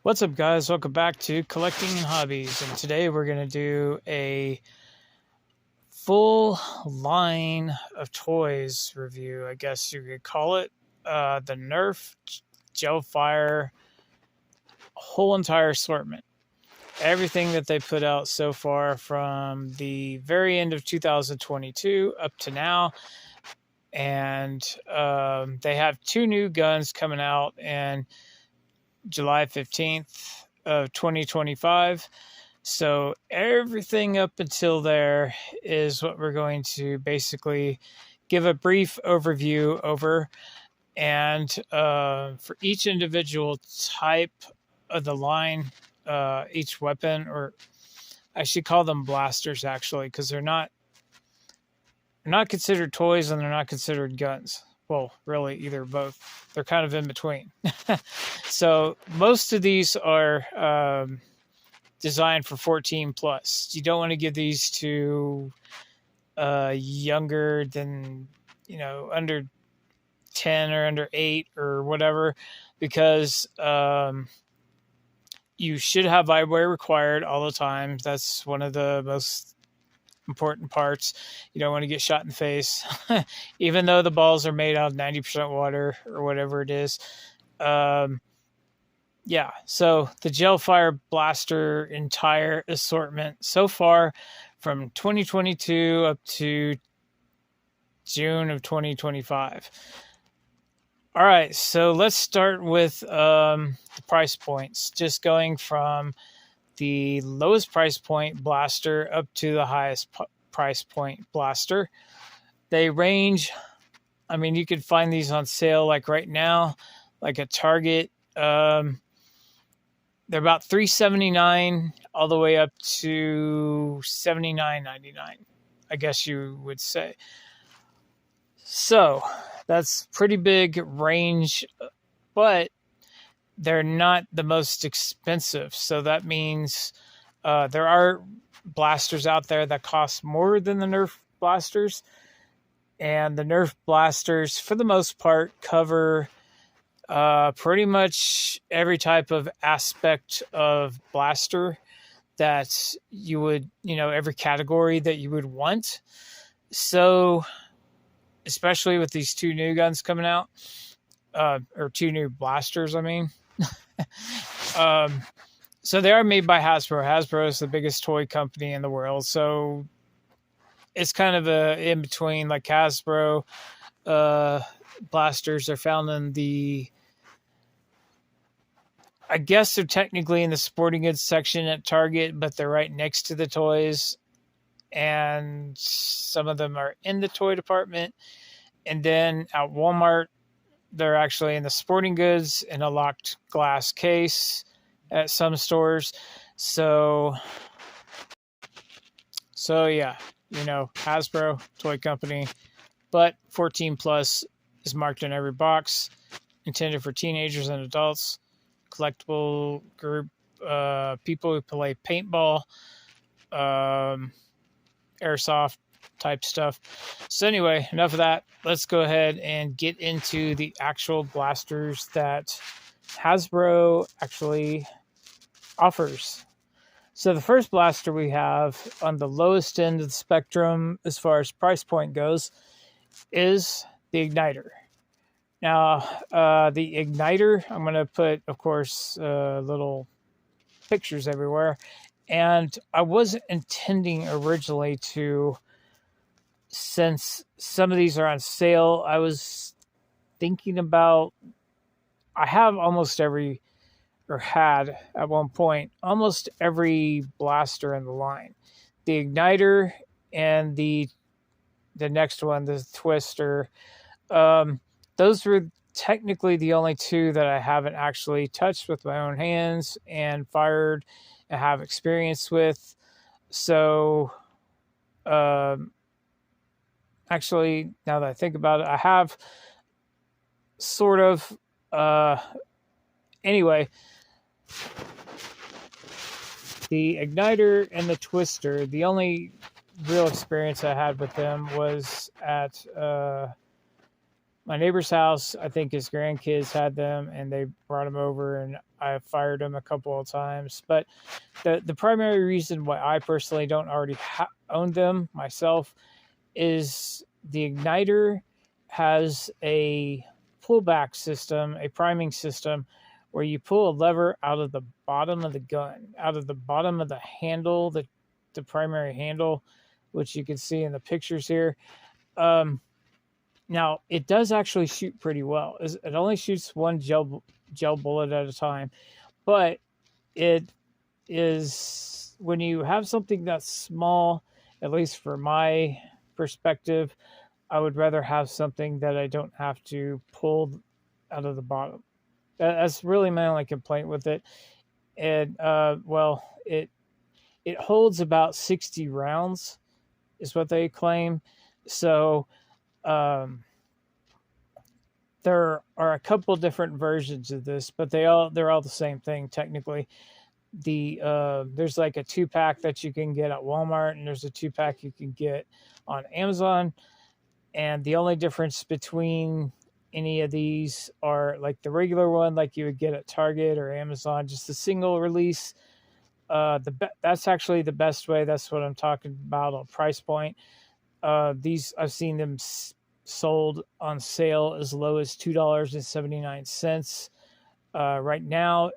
What's up, guys? Welcome back to Collecting and Hobbies, and today we're going to do a full line of toys review, I guess you could call it. The Nerf Gel Fire whole entire assortment. Everything that they put out so far from the very end of 2022 up to now. And they have two new guns coming out in July 15th of 2025. So everything up until there is what we're going to basically give a brief overview over. And for each individual type of the line, each weapon, or I should call them blasters actually, because they're not considered toys and they're not considered guns. Well, really, either both. They're kind of in between. So most of these are designed for 14 plus. You don't want to give these to younger than, under 10 or under 8 or whatever, because you should have eyewear required all the time. That's one of the most important parts. You don't want to get shot in the face, even though the balls are made out of 90% water or whatever it is. Yeah, so the Gel Fire Blaster entire assortment so far from 2022 up to June of 2025. All right, so let's start with the price points, just going from the lowest price point blaster up to the highest price point blaster. They range, you could find these on sale like right now, like at Target. They're about $379 all the way up to $79.99, I guess you would say. So that's pretty big range, but they're not the most expensive. So that means there are blasters out there that cost more than the Nerf blasters. And the Nerf blasters, for the most part, cover pretty much every type of aspect of blaster that you would, every category that you would want. So, especially with these two new guns coming out, or two new blasters, so they are made by Hasbro. Hasbro is the biggest toy company in the world. So it's kind of a in between, like Hasbro blasters are found in I guess they're technically in the sporting goods section at Target, but they're right next to the toys. And some of them are in the toy department. And then at Walmart, they're actually in the sporting goods in a locked glass case at some stores. So yeah, Hasbro, toy company, but 14 plus is marked in every box, intended for teenagers and adults, collectible group, people who play paintball, airsoft type stuff. So anyway, enough of that. Let's go ahead and get into the actual blasters that Hasbro actually offers. So the first blaster we have on the lowest end of the spectrum as far as price point goes is the Igniter. Now, the Igniter, I'm going to put, of course, little pictures everywhere. And I wasn't intending originally to, since some of these are on sale, I was thinking about, I have almost every, or had at one point, almost every blaster in the line. The Igniter and the next one, the Twister, those were technically the only two that I haven't actually touched with my own hands and fired and have experience with. So, actually, now that I think about it, I have sort of, anyway, the Igniter and the Twister, the only real experience I had with them was at my neighbor's house, I think his grandkids had them and they brought them over, and I fired them a couple of times. But the primary reason why I personally don't already own them myself is the igniter has a pullback system, a priming system, where you pull a lever out of the bottom of the gun, out of the bottom of the handle, the primary handle, which you can see in the pictures here. Now, it does actually shoot pretty well. It only shoots one gel bullet at a time, but it is, when you have something that's small, at least for my perspective, I would rather have something that I don't have to pull out of the bottom. That's really my only complaint with it. And well, it holds about 60 rounds, is what they claim. So there are a couple different versions of this, but they're all the same thing technically. There's like a 2-pack that you can get at Walmart, and there's a 2-pack you can get on Amazon. And the only difference between any of these are like the regular one, like you would get at Target or Amazon, just a single release. That's actually the best way. That's what I'm talking about on price point. These, I've seen them sold on sale as low as $2.79. Right now,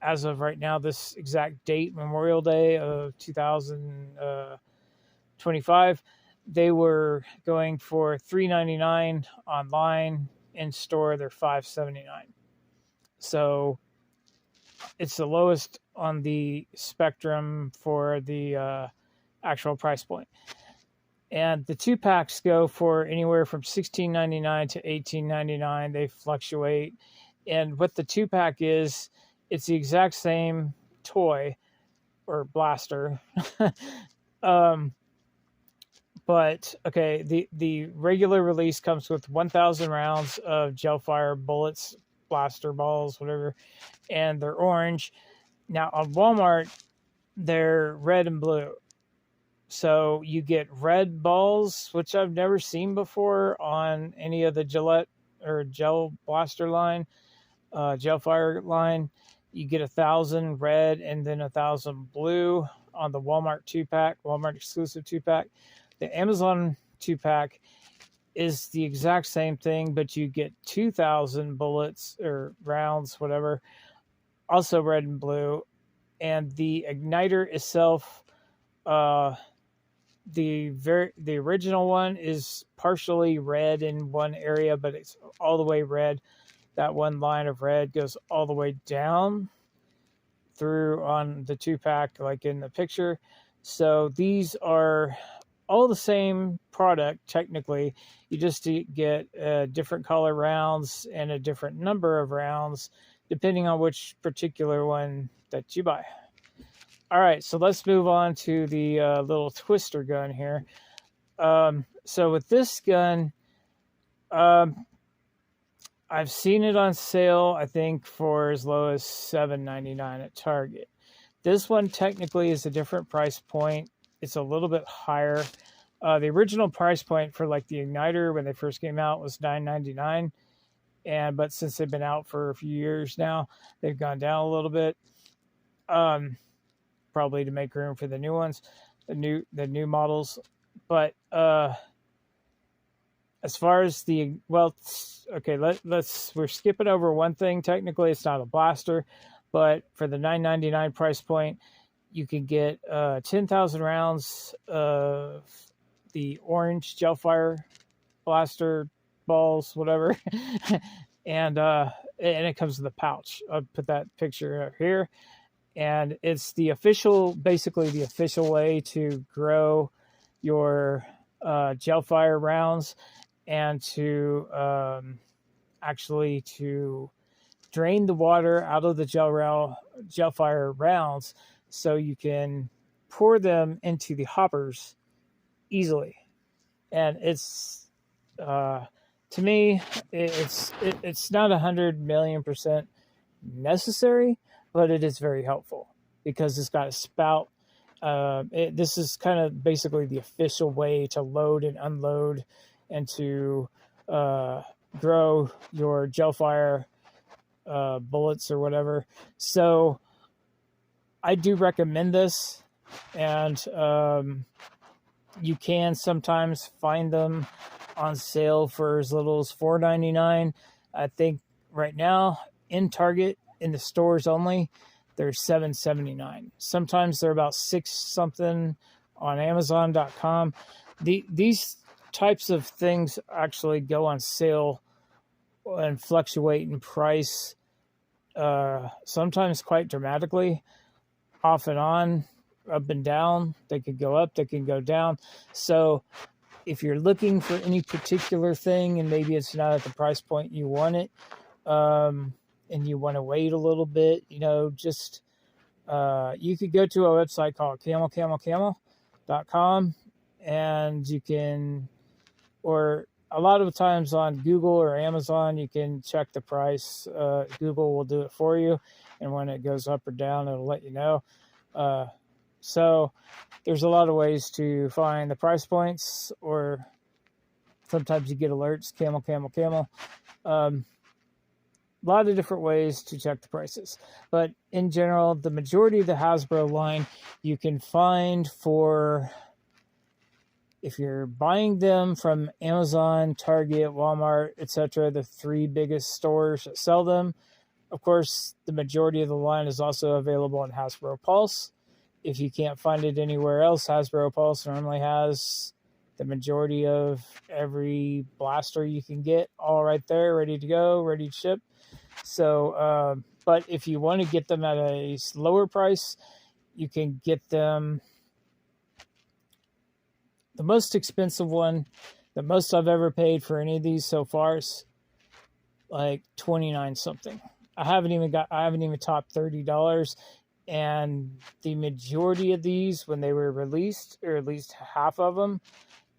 as of right now, this exact date, Memorial Day of 2025, they were going for $3.99 online. In store, they're $5.79. So it's the lowest on the spectrum for the actual price point. And the 2-packs go for anywhere from $16.99 to $18.99. They fluctuate. And what the 2-pack is, it's the exact same toy or blaster. But okay, the regular release comes with 1,000 rounds of gel fire bullets, blaster balls, whatever, and they're orange. Now on Walmart, they're red and blue. So you get red balls, which I've never seen before on any of the Gillette or gel blaster line, gel fire line. You get 1,000 red and then 1,000 blue on the Walmart 2-pack, Walmart exclusive 2-pack. The Amazon 2-pack is the exact same thing, but you get 2,000 bullets or rounds, whatever, also red and blue. And the igniter itself, the original one is partially red in one area, but it's all the way red. That one line of red goes all the way down through on the 2-pack, like in the picture. So these are all the same product technically. You just get different color rounds and a different number of rounds depending on which particular one that you buy. All right, so let's move on to the little twister gun here. So with this gun, I've seen it on sale, I think, for as low as $7.99 at Target. This one technically is a different price point. It's a little bit higher. The original price point for like the igniter when they first came out was $9.99, but since they've been out for a few years now, they've gone down a little bit. Probably to make room for the new ones, the new models. But as far as we're skipping over one thing. Technically, it's not a blaster, but for the $9.99 price point, you can get 10,000 rounds of the orange gel fire blaster balls, whatever, and it comes with a pouch. I'll put that picture here, and it's basically the official way to grow your gel fire rounds and to actually to drain the water out of the gel fire rounds so you can pour them into the hoppers easily. And it's to me, it's not 100,000,000% necessary, but it is very helpful because it's got a spout. This is kind of basically the official way to load and unload and to grow your gel fire bullets or whatever. So I do recommend this, and you can sometimes find them on sale for as little as $4.99. I think right now in Target, in the stores only, they're $7.79. Sometimes they're about $6 something on Amazon.com. These types of things actually go on sale and fluctuate in price, sometimes quite dramatically, off and on, up and down. They could go up, they can go down. So if you're looking for any particular thing and maybe it's not at the price point you want it, and you want to wait a little bit, just you could go to a website called camel.com, and you can, or a lot of times on Google or Amazon, you can check the price. Google will do it for you, and when it goes up or down, it'll let you know. So there's a lot of ways to find the price points, or sometimes you get alerts, camel. A lot of different ways to check the prices. But in general, the majority of the Hasbro line you can find for, if you're buying them from Amazon, Target, Walmart, etc., the 3 biggest stores that sell them. Of course, the majority of the line is also available on Hasbro Pulse. If you can't find it anywhere else, Hasbro Pulse normally has the majority of every blaster you can get all right there, ready to go, ready to ship. So, but if you want to get them at a lower price, you can get them. The most expensive one, the most I've ever paid for any of these so far is like $29 something. I haven't even topped $30. And the majority of these, when they were released, or at least half of them,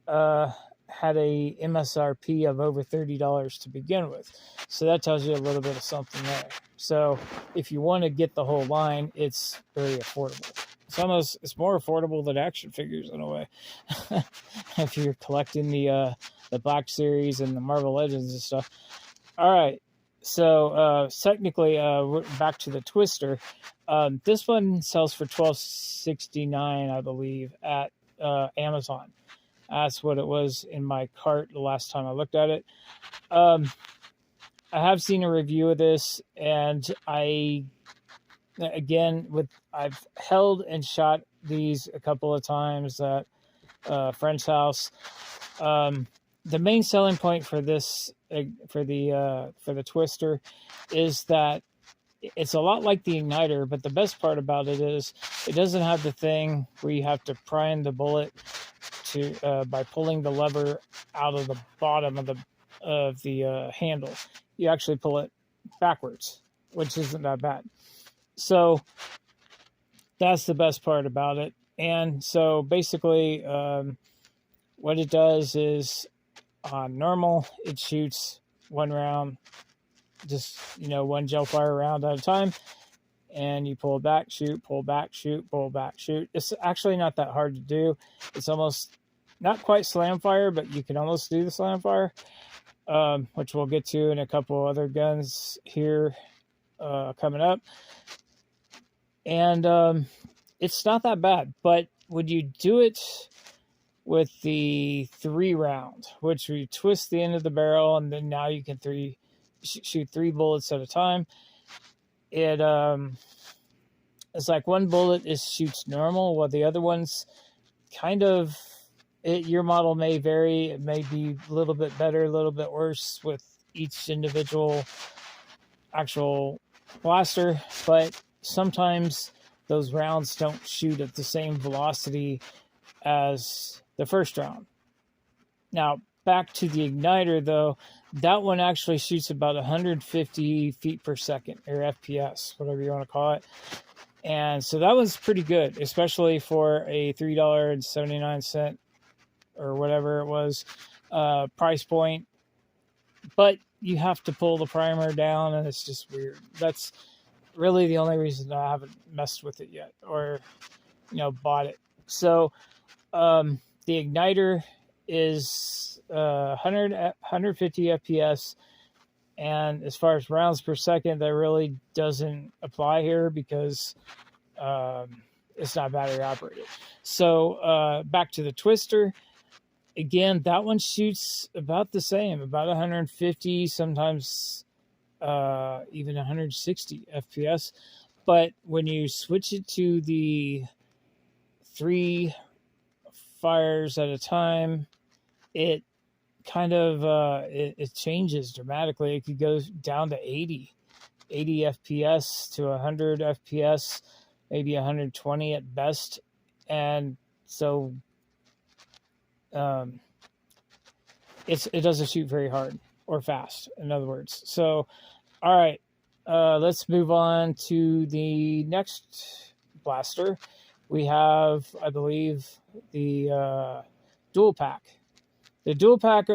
had a MSRP of over $30 to begin with. So that tells you a little bit of something there. So if you want to get the whole line, it's very affordable. It's more affordable than action figures in a way. If you're collecting the Black Series and the Marvel Legends and stuff. All right. So technically, we're back to the Twister. This one sells for $12.69, I believe, at Amazon. That's what it was in my cart the last time I looked at it. I have seen a review of this, and I've held and shot these a couple of times at a friend's house. The main selling point for this, for the Twister, is that it's a lot like the Igniter, but the best part about it is it doesn't have the thing where you have to prime the bullet by pulling the lever out of the bottom of the handle. You actually pull it backwards, which isn't that bad. So that's the best part about it. And so basically, what it does is, on normal, it shoots one round, just one gel fire round at a time, and you pull back, shoot, pull back, shoot, pull back, shoot. It's actually not that hard to do. It's almost not quite slam fire, but you can almost do the slam fire, which we'll get to in a couple other guns here coming up. And it's not that bad, but when you do it with the 3 round, which we twist the end of the barrel, and then now you can shoot 3 bullets at a time. It's like one bullet shoots normal, while the other one's kind of, your model may vary. It may be a little bit better, a little bit worse with each individual actual blaster, but sometimes those rounds don't shoot at the same velocity as the first round. Now, back to the Igniter, though, that one actually shoots about 150 feet per second, or FPS, whatever you want to call it. And so that was pretty good, especially for a $3.79 or whatever it was price point. But you have to pull the primer down, and it's just weird. That's really the only reason I haven't messed with it yet, or bought it. So the Igniter is 150 FPS. And as far as rounds per second, that really doesn't apply here because it's not battery operated. So back to the Twister. Again, that one shoots about the same, about 150, sometimes even 160 FPS. But when you switch it to the 3 fires at a time, it kind of it changes dramatically. It could go down to 80 FPS to 100 FPS, maybe 120 at best. And so it doesn't shoot very hard or fast, in other words. So, all right, let's move on to the next blaster. We have, I believe, the dual pack. The dual pack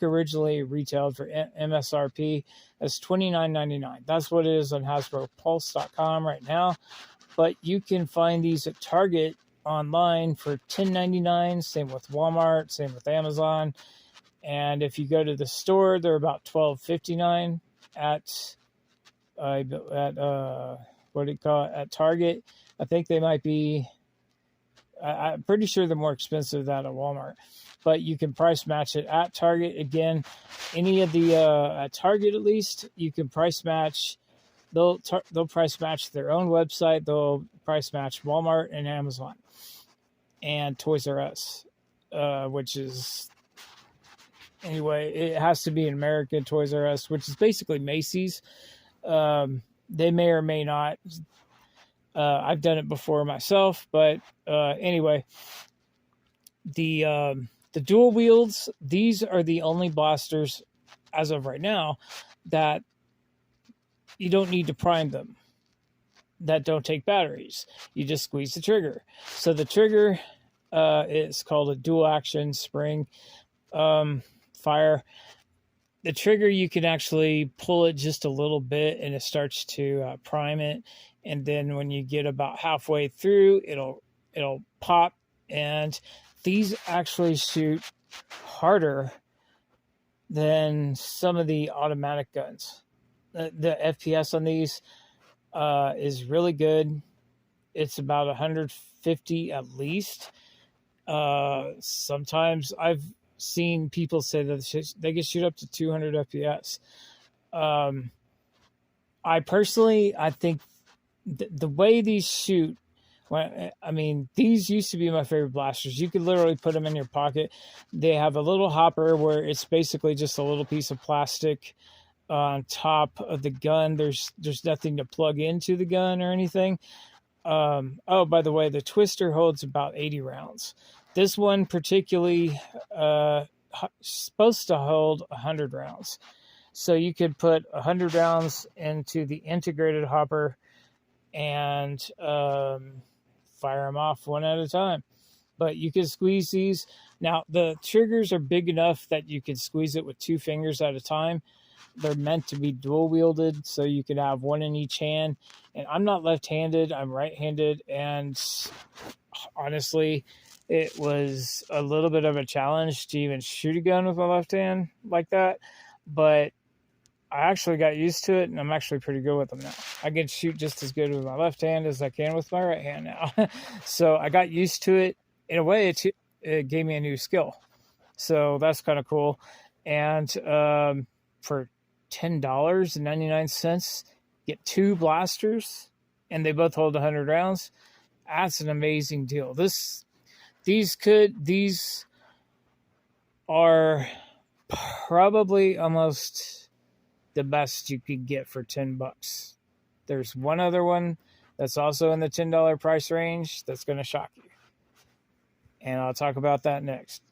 originally retailed for MSRP as $29.99. That's what it is on HasbroPulse.com right now. But you can find these at Target online for $10.99. Same with Walmart. Same with Amazon. And if you go to the store, they're about $12.59 at at Target. I think they might be. I'm pretty sure they're more expensive than at Walmart. But you can price match it at Target. Again, any of the at Target at least, you can price match. They'll price match their own website. They'll price match Walmart and Amazon and Toys R Us, which is anyway. It has to be an American Toys R Us, which is basically Macy's. They may or may not. I've done it before myself, but anyway, the dual wields, these are the only blasters as of right now that you don't need to prime them, that don't take batteries. You just squeeze the trigger. So the trigger is called a dual action spring fire. The trigger, you can actually pull it just a little bit and it starts to prime it. And then when you get about halfway through, it'll pop. And these actually shoot harder than some of the automatic guns. The FPS on these is really good. It's about 150 at least. Sometimes I've seen people say that they can shoot up to 200 FPS. I think the way these shoot, these used to be my favorite blasters. You could literally put them in your pocket. They have a little hopper where it's basically just a little piece of plastic on top of the gun. There's nothing to plug into the gun or anything. By the way, the Twister holds about 80 rounds. This one particularly supposed to hold 100 rounds. So you could put 100 rounds into the integrated hopper and fire them off one at a time. But you can squeeze these. Now, the triggers are big enough that you can squeeze it with 2 fingers at a time. They're meant to be dual wielded, so you can have one in each hand. And I'm not left-handed, I'm right-handed. And honestly, it was a little bit of a challenge to even shoot a gun with my left hand like that. But I actually got used to it, and I'm actually pretty good with them now. I can shoot just as good with my left hand as I can with my right hand now. So I got used to it. In a way, it gave me a new skill. So that's kind of cool. And for $10.99, get 2 blasters, and they both hold 100 rounds. That's an amazing deal. These are probably almost the best you could get for $10. There's one other one that's also in the $10 price range that's going to shock you. And I'll talk about that next.